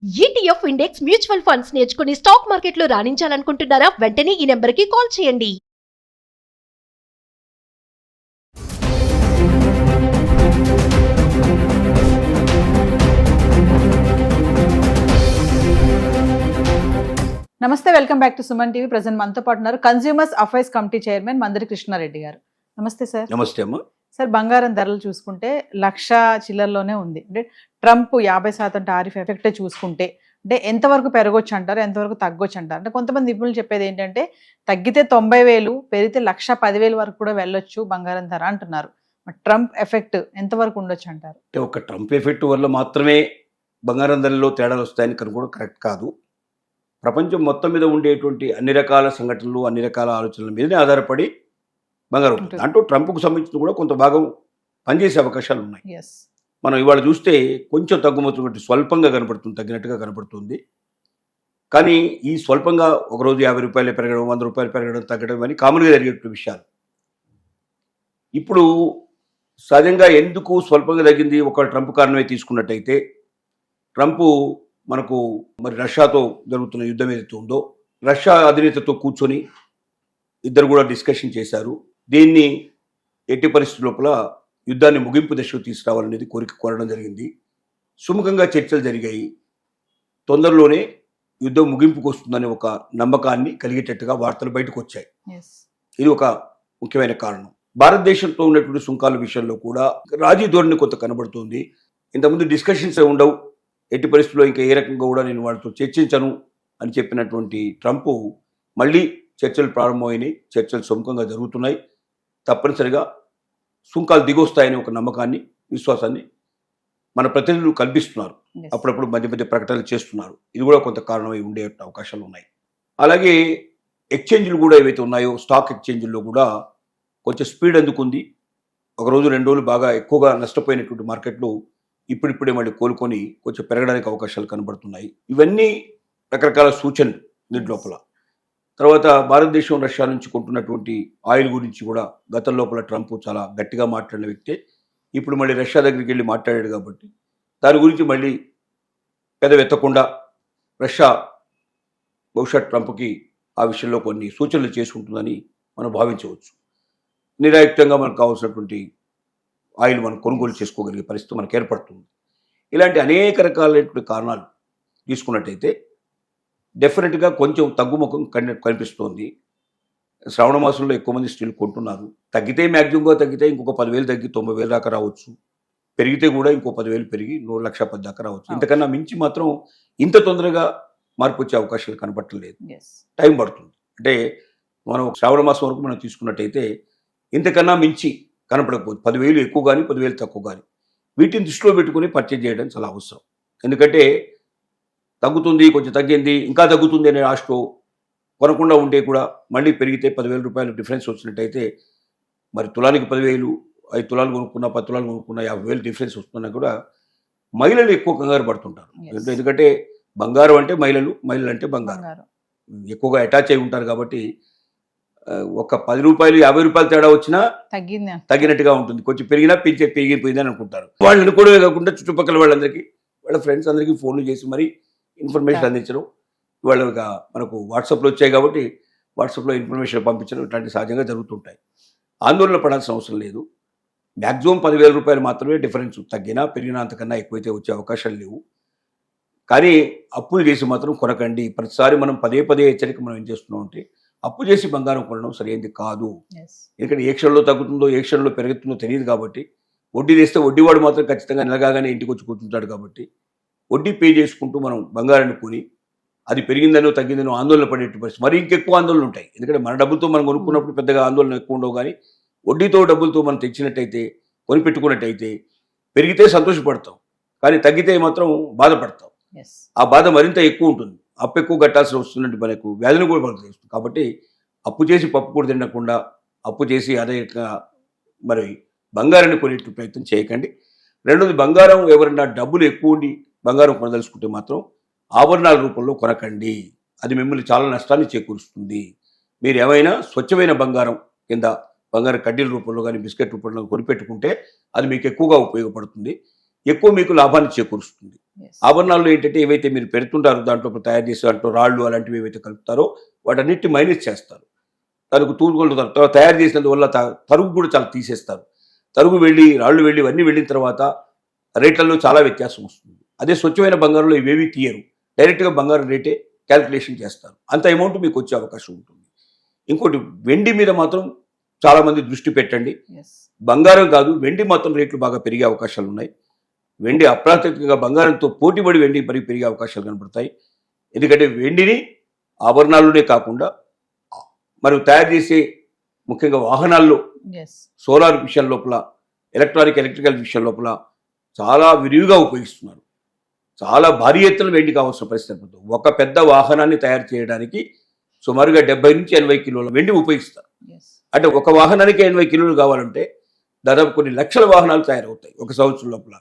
ETF index mutual funds నేర్చుకుని stock మార్కెట్లో రాణించాలనుకుంటున్నారా? వెంటనే ఈ నెంబర్కి కాల్ చేయండి. నమస్తే, welcome back to Suman TV. Present మనతో పాటు ఉన్నారు consumers affairs committee chairman Mandari Krishna Reddy గారు. నమస్తే సార్. నమస్తే అమ్మ. సార్, బంగారం ధరలు చూసుకుంటే 1,00,000 చిల్లర్లోనే ఉంది. అంటే ట్రంప్ 50% టారిఫ్ ఎఫెక్టే చూసుకుంటే అంటే ఎంతవరకు పెరగొచ్చు అంటారు, ఎంతవరకు తగ్గొచ్చు అంటారు? అంటే కొంతమంది నిపుణులు చెప్పేది ఏంటంటే తగ్గితే 90,000, పెరిగితే 1,10,000 వరకు కూడా వెళ్ళొచ్చు బంగారం ధర అంటున్నారు. ట్రంప్ ఎఫెక్ట్ ఎంతవరకు ఉండొచ్చు అంటారు? అంటే ఒక ట్రంప్ ఎఫెక్ట్ వల్ల మాత్రమే బంగారం ధరలో తేడాలు వస్తాయని కనుగొనడం కరెక్ట్ కాదు. ప్రపంచం మొత్తం మీద ఉండేటువంటి అన్ని రకాల సంఘటనలు, అన్ని రకాల ఆలోచనల మీదనే ఆధారపడి బంగారం ఉంటుంది. అంటూ ట్రంప్కు సంబంధించిన కూడా కొంత భాగం పనిచేసే అవకాశాలు ఉన్నాయి. మనం ఇవాళ చూస్తే కొంచెం తగ్గుమతున్నట్టు స్వల్పంగా కనపడుతుంది, తగ్గినట్టుగా కనపడుతుంది. కానీ ఈ స్వల్పంగా ఒకరోజు 50 రూపాయలు పెరగడం, 100 రూపాయలు పెరగడం, తగ్గడం అని కామన్గా జరిగేటువంటి విషయాలు. ఇప్పుడు సహజంగా ఎందుకు స్వల్పంగా తగ్గింది? ఒక ట్రంప్ కారణమే తీసుకున్నట్టయితే, ట్రంప్ మనకు మరి రష్యాతో జరుగుతున్న యుద్ధం ఏదైతే ఉందో, రష్యా అధినేతతో కూర్చొని ఇద్దరు కూడా డిస్కషన్ చేశారు. దీన్ని ఎట్టి పరిస్థితుల లోపల యుద్ధాన్ని ముగింపు దశకు తీసుకురావాలనేది కోరడం జరిగింది. సుముఖంగా చర్చలు జరిగాయి. తొందరలోనే యుద్ధం ముగింపుకు వస్తుందనే ఒక నమ్మకాన్ని కలిగేటట్టుగా వార్తలు బయటకు వచ్చాయి. ఇది ఒక ముఖ్యమైన కారణం. భారతదేశంతో ఉన్నటువంటి సుంకాల విషయంలో కూడా రాజీ ధోరణి కొంత కనబడుతుంది. ఇంతకుముందు డిస్కషన్స్ ఉండవు, ఎట్టి పరిస్థితుల్లో ఇంకా ఏ రకంగా కూడా నేను వాళ్ళతో చర్చించను అని చెప్పినటువంటి ట్రంప్ మళ్ళీ చర్చలు ప్రారంభమైనాయి. చర్చలు సుముఖంగా జరుగుతున్నాయి. తప్పనిసరిగా సుంకాలు దిగొస్తాయనే ఒక నమ్మకాన్ని, విశ్వాసాన్ని మన ప్రతినిధులు కల్పిస్తున్నారు. అప్పుడప్పుడు మధ్య మధ్య ప్రకటనలు చేస్తున్నారు. ఇది కూడా కొంత కారణమై ఉండే అవకాశాలు ఉన్నాయి. అలాగే ఎక్స్చేంజ్లు కూడా ఏవైతే ఉన్నాయో, స్టాక్ ఎక్స్చేంజ్ల్లో కూడా కొంచెం స్పీడ్ అందుకుంది. ఒక రోజు 2 రోజులు బాగా ఎక్కువగా నష్టపోయినటువంటి మార్కెట్లు ఇప్పుడిప్పుడే మళ్ళీ కోలుకొని కొంచెం పెరగడానికి అవకాశాలు కనబడుతున్నాయి. ఇవన్నీ రకరకాల సూచనలు దీంట్ లోపల. తర్వాత భారతదేశం రష్యా నుంచి కొంటున్నటువంటి ఆయిల్ గురించి కూడా గతం లోపల ట్రంప్ చాలా గట్టిగా మాట్లాడిన వ్యక్తే. ఇప్పుడు మళ్ళీ రష్యా దగ్గరికి వెళ్ళి మాట్లాడాడు కాబట్టి దాని గురించి మళ్ళీ పెదవెత్తకుండా రష్యా బహుశా ట్రంప్కి ఆ విషయంలో కొన్ని సూచనలు చేసుకుంటుందని మనం భావించవచ్చు. నిరాయుక్తంగా మనకు కావాల్సినటువంటి ఆయిల్ మనం కొనుగోలు చేసుకోగలిగే పరిస్థితి మనకు ఏర్పడుతుంది. ఇలాంటి అనేక రకాలైనటువంటి కారణాలు తీసుకున్నట్టయితే డెఫినెట్గా కొంచెం తగ్గుముఖం కనిపిస్తోంది. శ్రావణ మాసంలో ఎక్కువ మంది స్టీల్ కొంటున్నారు. తగ్గితే మ్యాక్సిమంగా తగ్గితే ఇంకొక 10,000 తగ్గి 90,000 దాకా రావచ్చు. పెరిగితే కూడా ఇంకో 10,000 పెరిగి 1,10,000 దాకా రావచ్చు. ఇంతకన్నా మించి మాత్రం ఇంత తొందరగా మార్పు వచ్చే అవకాశాలు కనపట్టలేదు. టైం పడుతుంది. అంటే మనం శ్రావణ మాసం వరకు మనం తీసుకున్నట్టయితే ఇంతకన్నా మించి కనపడకపోవచ్చు. 10,000 ఎక్కువ కానీ 10,000 తక్కువ కానీ వీటిని దృష్టిలో పెట్టుకుని పర్చేజ్ చేయడం చాలా అవసరం. ఎందుకంటే తగ్గుతుంది, కొంచెం తగ్గింది, ఇంకా తగ్గుతుంది అనే ఆశతో కొనకుండా ఉంటే కూడా మళ్ళీ పెరిగితే 10,000 రూపాయలు డిఫరెన్స్ వచ్చినట్టయితే మరి తులానికి 10,000, 5 తులాలు కొనుక్కున్నా, 10 తులాలు కొనుక్కున్నా 50,000 డిఫరెన్స్ వస్తున్నా కూడా మహిళలు ఎక్కువ కంగారు పడుతుంటారు. ఎందుకంటే బంగారం అంటే మహిళలు అంటే బంగారం ఎక్కువగా అటాచ్ అయి ఉంటారు. కాబట్టి ఒక 10 రూపాయలు 50 రూపాయలు తేడా వచ్చినా తగ్గినట్టుగా ఉంటుంది. కొంచెం పెరిగినా పెరిగిపోయిందని అనుకుంటారు. వాళ్ళు అనుకోవడమే కాకుండా చుట్టుపక్కల వాళ్ళందరికీ, వాళ్ళ ఫ్రెండ్స్ అందరికీ ఫోన్లు చేసి మరి ఇన్ఫర్మేషన్ అందించడం. వాళ్ళు మనకు వాట్సాప్లో వచ్చాయి కాబట్టి వాట్సాప్లో ఇన్ఫర్మేషన్ పంపించడం ఇట్లాంటి సహజంగా జరుగుతుంటాయి. ఆందోళన పడాల్సిన అవసరం లేదు. మ్యాక్సిమం 10,000 రూపాయలు మాత్రమే డిఫరెన్స్. తగ్గినా పెరిగినా అంతకన్నా ఎక్కువైతే వచ్చే అవకాశాలు లేవు. కానీ అప్పులు చేసి మాత్రం కొనకండి. ప్రతిసారి మనం పదే హెచ్చరిక మనం ఏం చేస్తున్నాం అంటే అప్పు చేసి బంగారం కొనడం సరైనది కాదు. ఎందుకంటే ఏ క్షణంలో తగ్గుతుందో ఏ క్షణంలో పెరుగుతుందో తెలియదు. కాబట్టి వడ్డీ తెస్తే వడ్డీవాడు మాత్రం ఖచ్చితంగా నెలగానే ఇంటికి వచ్చి కూర్చుంటాడు. కాబట్టి వడ్డీ పే చేసుకుంటూ మనం బంగారాన్ని కొని అది పెరిగిందనో తగ్గిందనో ఆందోళన పడేట్టు పరిస్థితి, మరి ఇంకెక్కువ ఆందోళనలు ఉంటాయి. ఎందుకంటే మన డబ్బులతో మనం కొనుక్కున్నప్పుడు పెద్దగా ఆందోళన ఎక్కువ ఉండవు. కానీ వడ్డీతో డబ్బులతో మనం తెచ్చినట్టయితే, కొనిపెట్టుకున్నట్టయితే పెరిగితే సంతోషపడతాం, కానీ తగ్గితే మాత్రం బాధపడతాం. ఆ బాధ మరింత ఎక్కువ ఉంటుంది. అప్పు ఎక్కువ కట్టాల్సి వస్తున్నట్టు మనకు వ్యాధిని కూడా మనకు తెలుస్తుంది. కాబట్టి అప్పు చేసి పప్పు కూడా తినకుండా అప్పు చేసి అదే మరి బంగారాన్ని కొనేట్టు ప్రయత్నం చేయకండి. రెండోది, బంగారం ఎవరైనా డబ్బులు ఎక్కువ ఉండి బంగారం కొనదలుచుకుంటే మాత్రం ఆభరణాల రూపంలో కొనకండి. అది మిమ్మల్ని చాలా నష్టాన్ని చేకూరుస్తుంది. మీరు ఏమైనా స్వచ్ఛమైన బంగారం కింద బంగారం కడ్డీల రూపంలో కానీ బిస్కెట్ రూపంలో కొనిపెట్టుకుంటే అది మీకు ఎక్కువగా ఉపయోగపడుతుంది. ఎక్కువ మీకు లాభాన్ని చేకూరుస్తుంది. Yes. ఆభరణాల్లో ఏంటంటే ఏవైతే మీరు పెడుతుంటారో దాంట్లో తయారు చేసే దాంట్లో రాళ్ళు అలాంటివి ఏవైతే కలుపుతారో వాటన్నిటిని మైనస్ చేస్తారు. తనకు తూగుకుంటారు, తర్వాత తయారు చేసినందువల్ల తరుగు కూడా చాలా తీసేస్తారు. తరుగు వెళ్ళి రాళ్ళు వెళ్ళి ఇవన్నీ వెళ్ళిన తర్వాత రేట్లలో చాలా వ్యత్యాసం వస్తుంది. అదే స్వచ్ఛమైన బంగారంలో ఇవేవి తీయరు, డైరెక్ట్గా బంగారం రేటే క్యాల్కులేషన్ చేస్తారు. అంత అమౌంట్ మీకు వచ్చే అవకాశం ఉంటుంది. ఇంకోటి వెండి మీద మాత్రం చాలామంది దృష్టి పెట్టండి. Yes. బంగారం కాదు, వెండి మాత్రం రేట్లు బాగా పెరిగే అవకాశాలు ఉన్నాయి. వెండి అప్రాకృతికంగా బంగారంతో పోటీపడి వెండి పెరిగే అవకాశాలు కనబడతాయి. ఎందుకంటే వెండిని ఆభరణాల్లోనే కాకుండా మరి తయారు చేసే ముఖ్యంగా వాహనాల్లో, Yes. సోలార్ విషయం లోపల, ఎలక్ట్రికల్ విషయం లోపల చాలా విరివిగా ఉపయోగిస్తున్నారు. చాలా భారీ ఎత్తున వెండి కావాల్సిన పరిస్థితి ఏర్పడుతుంది. ఒక పెద్ద వాహనాన్ని తయారు చేయడానికి సుమారుగా 70 నుంచి 80 కిలోల వెండి ఉపయోగిస్తారు. Yes. అంటే ఒక వాహనానికి 80 కిలోలు కావాలంటే దాదాపు కొన్ని లక్షల వాహనాలు తయారవుతాయి ఒక సంవత్సరం లోపల.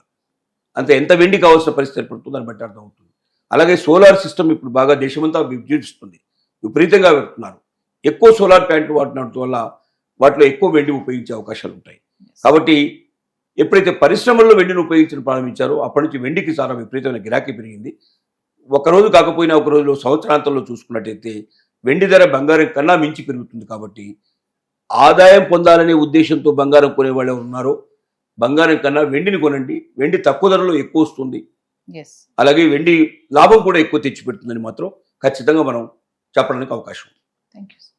అంత ఎంత వెండి కావాల్సిన పరిస్థితి ఏర్పడుతుంది దాన్ని బట్టి అర్థమవుతుంది. అలాగే సోలార్ సిస్టమ్ ఇప్పుడు బాగా దేశమంతా విజృంభిస్తుంది, విపరీతంగా పెడుతున్నారు. ఎక్కువ సోలార్ ప్లాంట్లు వాడటం వల్ల వాటిలో ఎక్కువ వెండి ఉపయోగించే అవకాశాలు ఉంటాయి. కాబట్టి ఎప్పుడైతే పరిశ్రమల్లో వెండిని ఉపయోగించడం ప్రారంభించారో అప్పటి నుంచి వెండికి చాలా విపరీతమైన గిరాకీ పెరిగింది. ఒకరోజు కాకపోయినా ఒక రోజులో సంవత్సరాంతంలో చూసుకున్నట్టయితే వెండి ధర బంగారం కన్నా మించి పెరుగుతుంది. కాబట్టి ఆదాయం పొందాలనే ఉద్దేశంతో బంగారం కొనేవాళ్ళు ఎవరు ఉన్నారో బంగారం కన్నా వెండిని కొనండి. వెండి తక్కువ ధరలో ఎక్కువ వస్తుంది. Yes. అలాగే వెండి లాభం కూడా ఎక్కువ తెచ్చిపెడుతుందని మాత్రం ఖచ్చితంగా మనం చెప్పడానికి అవకాశం ఉంది. Thank you.